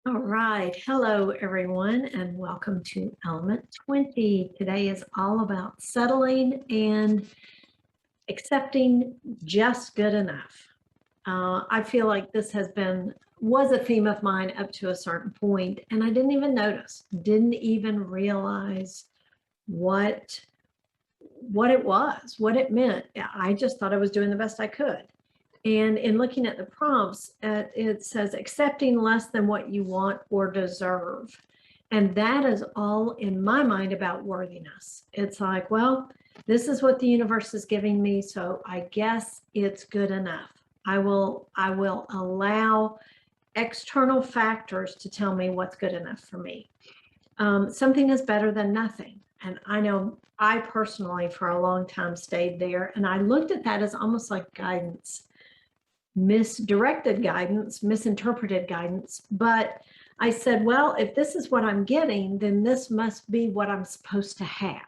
All right. Hello, everyone, and welcome to Element 20. Today is all about settling and accepting just good enough. I feel like this was a theme of mine up to a certain point, and I didn't even notice, didn't even realize what it was, what it meant. I just thought I was doing the best I could. And in looking at the prompts, it says accepting less than what you want or deserve. And that is all in my mind about worthiness. It's like, well, this is what the universe is giving me, so I guess it's good enough. I will allow external factors to tell me what's good enough for me. Something is better than nothing. And I know I personally, for a long time, stayed there. And I looked at that as almost like guidance. Misdirected guidance, misinterpreted guidance. But I said, well, if this is what I'm getting, then this must be what I'm supposed to have.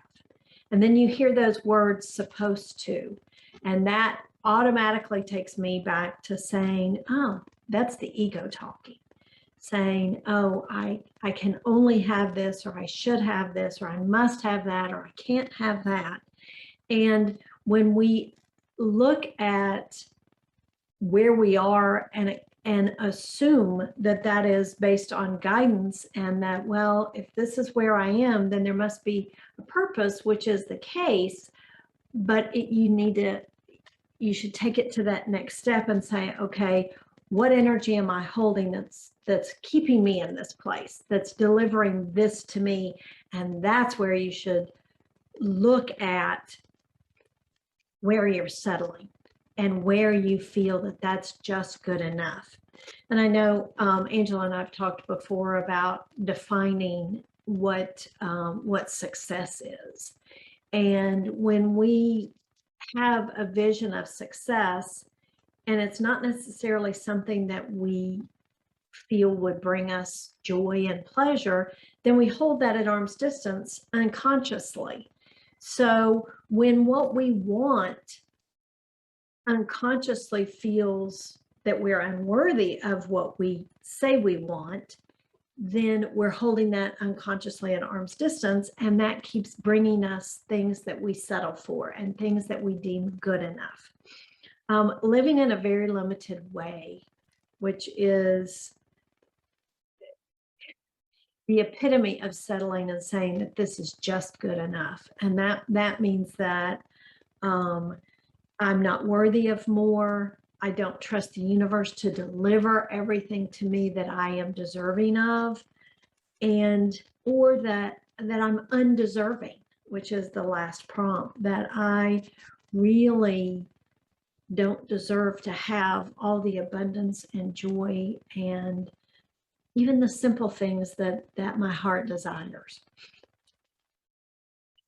And then you hear those words supposed to, and that automatically takes me back to saying, oh, that's the ego talking, saying, oh, I can only have this, or I should have this, or I must have that, or I can't have that. And when we look at where we are and assume that that is based on guidance, and that, well, if this is where I am, then there must be a purpose, which is the case. But you should take it to that next step and say, okay, what energy am I holding that's keeping me in this place, that's delivering this to me? And that's where you should look at where you're settling and where you feel that that's just good enough. And I know Angela and I've talked before about defining what success is. And when we have a vision of success, and it's not necessarily something that we feel would bring us joy and pleasure, then we hold that at arm's distance unconsciously. So when what we want unconsciously feels that we're unworthy of what we say we want, then we're holding that unconsciously at arm's distance, and that keeps bringing us things that we settle for and things that we deem good enough. Living in a very limited way, which is the epitome of settling and saying that this is just good enough. And that means that I'm not worthy of more. I don't trust the universe to deliver everything to me that I am deserving of, or that I'm undeserving, which is the last prompt, that I really don't deserve to have all the abundance and joy and even the simple things that my heart desires.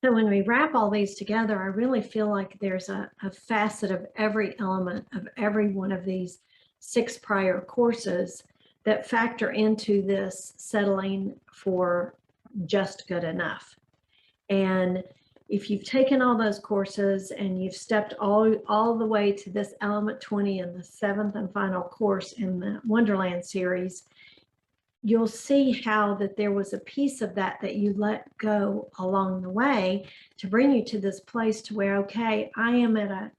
So when we wrap all these together, I really feel like there's a facet of every element of every one of these 6 prior courses that factor into this settling for just good enough. And if you've taken all those courses and you've stepped all the way to this Element 20 and the 7th and final course in the Wonderland series, you'll see how that there was a piece of that you let go along the way to bring you to this place to where, okay, I am at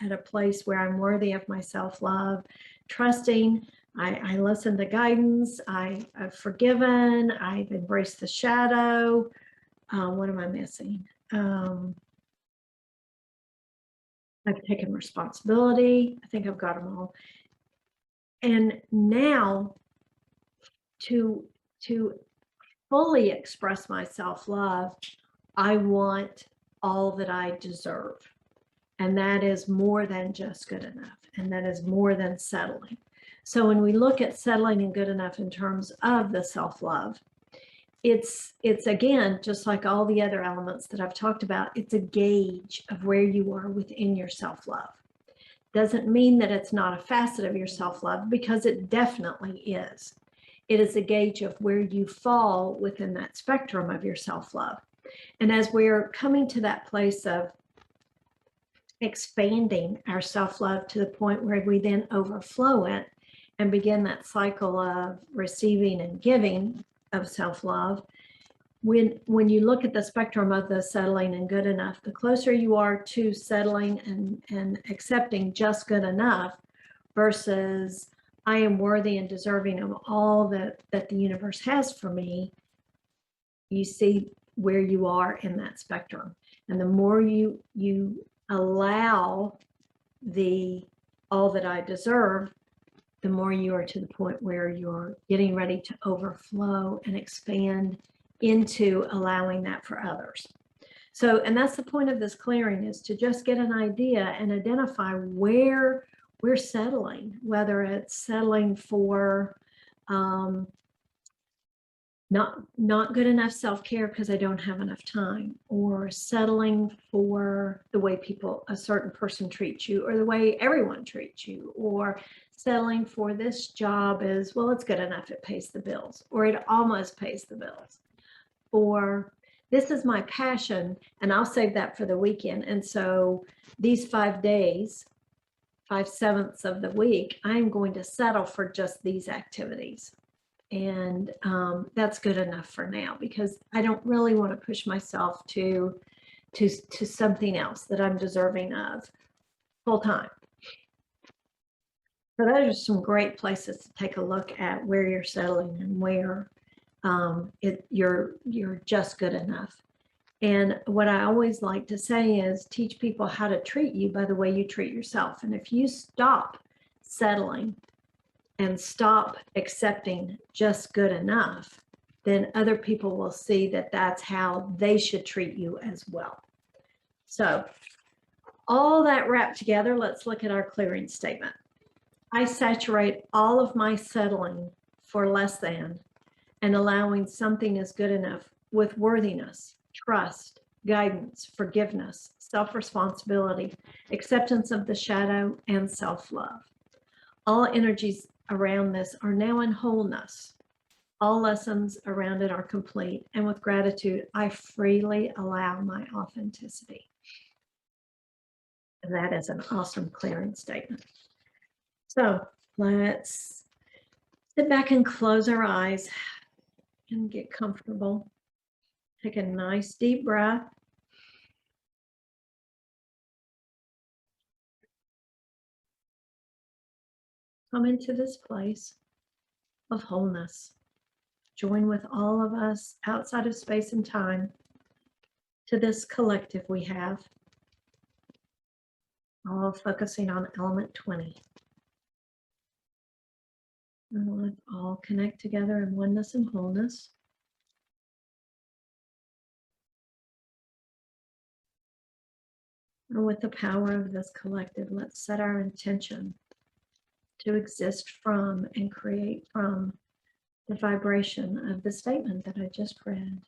a place where I'm worthy of my self-love, trusting. I listen to guidance. I've forgiven. I've embraced the shadow. What am I missing? I've taken responsibility. I think I've got them all. And now, to fully express my self-love, I want all that I deserve. And that is more than just good enough. And that is more than settling. So when we look at settling and good enough in terms of the self-love, it's again, just like all the other elements that I've talked about, it's a gauge of where you are within your self-love. Doesn't mean that it's not a facet of your self-love, because it definitely is. It is a gauge of where you fall within that spectrum of your self-love. And as we're coming to that place of expanding our self-love to the point where we then overflow it, and begin that cycle of receiving and giving of self-love, when you look at the spectrum of the settling and good enough, the closer you are to settling and accepting just good enough versus I am worthy and deserving of all that the universe has for me, you see where you are in that spectrum. And the more you allow the all that I deserve, the more you are to the point where you're getting ready to overflow and expand into allowing that for others. So, and that's the point of this clearing, is to just get an idea and identify where we're settling, whether it's settling for not good enough self-care because I don't have enough time, or settling for the way a certain person treats you, or the way everyone treats you, or settling for this job is, well, it's good enough, it pays the bills, or it almost pays the bills, or this is my passion and I'll save that for the weekend. And so these 5 days, 5/7 of the week, I'm going to settle for just these activities. And that's good enough for now, because I don't really want to push myself to something else that I'm deserving of full time. So those are some great places to take a look at where you're settling and where you're just good enough. And what I always like to say is teach people how to treat you by the way you treat yourself. And if you stop settling and stop accepting just good enough, then other people will see that that's how they should treat you as well. So all that wrapped together, let's look at our clearing statement. I saturate all of my settling for less than and allowing something as good enough with worthiness, trust, guidance, forgiveness, self-responsibility, acceptance of the shadow, and self-love. All energies around this are now in wholeness. All lessons around it are complete. And with gratitude, I freely allow my authenticity. And that is an awesome clearing statement. So let's sit back and close our eyes and get comfortable. Take a nice deep breath. Come into this place of wholeness. Join with all of us outside of space and time to this collective we have, all focusing on element 20. And let's all connect together in oneness and wholeness. And with the power of this collective, let's set our intention to exist from and create from the vibration of the statement that I just read.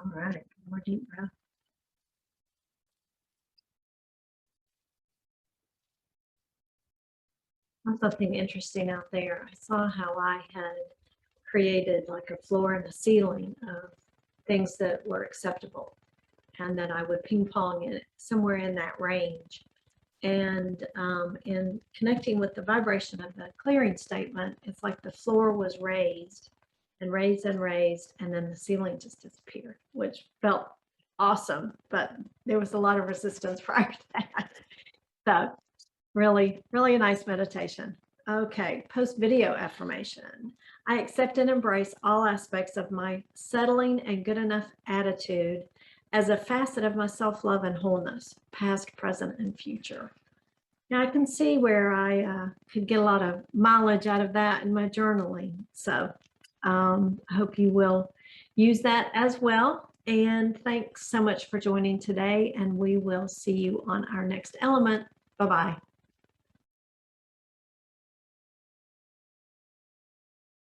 All right, more deep breath. Something interesting out there. I saw how I had created like a floor and a ceiling of things that were acceptable, and then I would ping pong it somewhere in that range. And in connecting with the vibration of the clearing statement, it's like the floor was raised and raised and raised, and then the ceiling just disappeared, which felt awesome, but there was a lot of resistance prior to that. So really, really a nice meditation. Okay, post video affirmation. I accept and embrace all aspects of my settling and good enough attitude as a facet of my self-love and wholeness, past, present, and future. Now I can see where I could get a lot of mileage out of that in my journaling. So I hope you will use that as well. And thanks so much for joining today, and we will see you on our next element. Bye-bye.